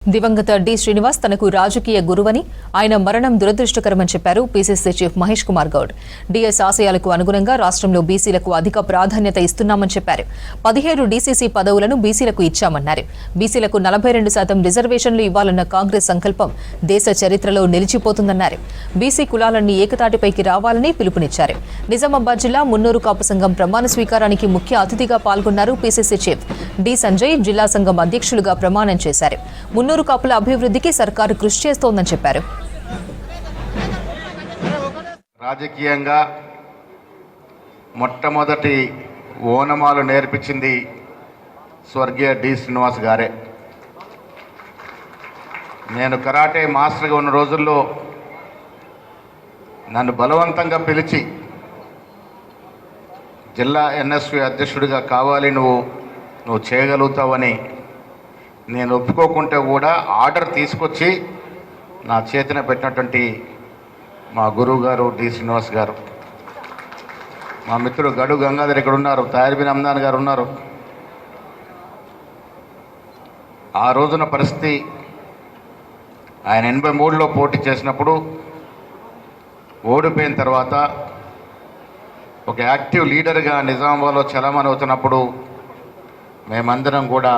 దివంగత డి శ్రీనివాస్ తనకు రాజకీయ గురువని ఆయన మరణం దురదృష్టకరమని చెప్పారు PCC chief Mahesh Kumar Goud. DS ఆశయాలకు అనుగుణంగా రాష్ట్రంలో బీసీలకు అధిక ప్రాధాన్యత ఇస్తున్నామని చెప్పారు. 17 డీసీసీ పదవులను బీసీలకు ఇచ్చామన్నారు. బీసీలకు 42% రిజర్వేషన్లు ఇవ్వాలన్న కాంగ్రెస్ సంకల్పం దేశ చరిత్రలో నిలిచిపోతుందన్నారు. బీసీ కులాలన్నీ ఏకతాటిపైకి రావాలని పిలుపునిచ్చారు. నిజామాబాద్ జిల్లా మున్నూరు కాపు సంఘం ప్రమాణ స్వీకారానికి ముఖ్య అతిథిగా పాల్గొన్నారు పీసీసీ చీఫ్. డి సంజయ్ జిల్లా సంఘం అధ్యక్షులుగా ప్రమాణం చేశారు. మున్నూరు కాపుల అభివృద్ధికి సర్కారు కృషి చేస్తోందని చెప్పారు. రాజకీయంగా మొట్టమొదటి ఓనమాలు నేర్పించింది స్వర్గీయ డి శ్రీనివాస్ గారే. నేను కరాటే మాస్టర్గా ఉన్న రోజుల్లో నన్ను బలవంతంగా పిలిచి జిల్లా ఎన్ఎస్వి అధ్యక్షుడిగా కావాలి, నువ్వు చేయగలుగుతావని నేను ఒప్పుకోకుంటే కూడా ఆర్డర్ తీసుకొచ్చి నా చేతిన పెట్టినటువంటి మా గురువు గారు డి శ్రీనివాస్ గారు. మా మిత్రుడు గడు గంగాధర్ ఇక్కడ ఉన్నారు, తయారీబిన్ అమ్దాన్ గారు ఉన్నారు. ఆ రోజున పరిస్థితి ఆయన 83లో పోటీ చేసినప్పుడు ఓడిపోయిన తర్వాత ఒక యాక్టివ్ లీడర్గా నిజామాబాద్లో చలామణి అవుతున్నప్పుడు మేమందరం కూడా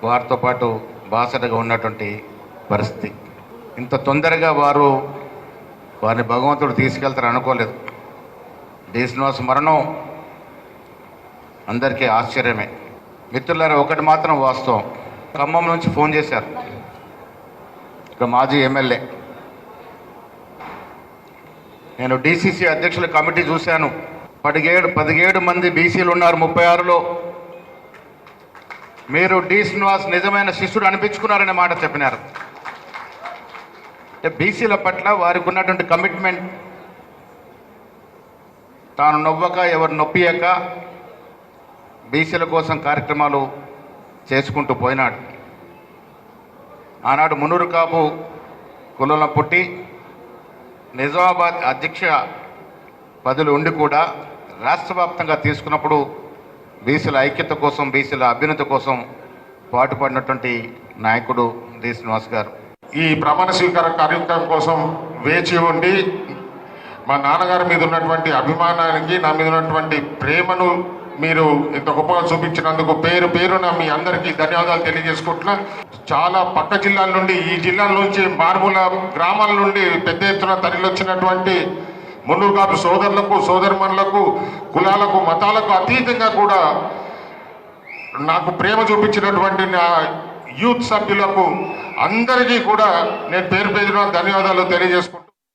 వారితో పాటు బాసటగా ఉన్నటువంటి పరిస్థితి. ఇంత తొందరగా వారిని భగవంతుడు తీసుకెళ్తారు అనుకోలేదు. డి శ్రీనివాస్ మరణం అందరికీ ఆశ్చర్యమే. మిత్రులారా, ఒకటి మాత్రం వాస్తవం, ఖమ్మం నుంచి ఫోన్ చేశారు ఇక మాజీ ఎమ్మెల్యే. నేను డీసీసీ అధ్యక్షుల కమిటీ చూశాను. 17 మంది బీసీలు ఉన్నారు 36లో. మీరు డి శ్రీనివాస్ నిజమైన శిష్యుడు అనిపించుకున్నారనే మాట చెప్పినారు. అంటే బీసీల పట్ల వారికి ఉన్నటువంటి కమిట్మెంట్, తాను నవ్వక ఎవరు నొప్పియక బీసీల కోసం కార్యక్రమాలు చేసుకుంటూ పోయినాడు. ఆనాడు మున్నూరు కాపు కులంలో పుట్టి నిజామాబాద్ అధ్యక్ష పదవులు ఉండి కూడా రాష్ట్ర వ్యాప్తంగా తీసుకున్నప్పుడు బీసీల ఐక్యత కోసం, బీసీల అభ్యున్నతి కోసం పాటుపడినటువంటి నాయకుడు డి శ్రీనివాస్ గారు. ఈ ప్రమాణ స్వీకార కార్యక్రమం కోసం వేచి ఉండి మా నాన్నగారి మీద ఉన్నటువంటి అభిమానానికి, నా మీద ఉన్నటువంటి ప్రేమను మీరు ఇంత గొప్పగా చూపించినందుకు పేరున మీ అందరికీ ధన్యవాదాలు తెలియజేసుకుంటున్నా. చాలా పక్క జిల్లాల నుండి, ఈ జిల్లాల నుంచి, మారుమూల గ్రామాల నుండి పెద్ద ఎత్తున తరలివచ్చినటువంటి మున్నూరు కాపు సోదరులకు, సోదరిమణులకు, కులాలకు, మతాలకు అతీతంగా కూడా నాకు ప్రేమ చూపించినటువంటి నా యూత్ సభ్యులకు అందరికీ కూడా నేను పేరు పేరున ధన్యవాదాలు తెలియజేసుకుంటున్నాను.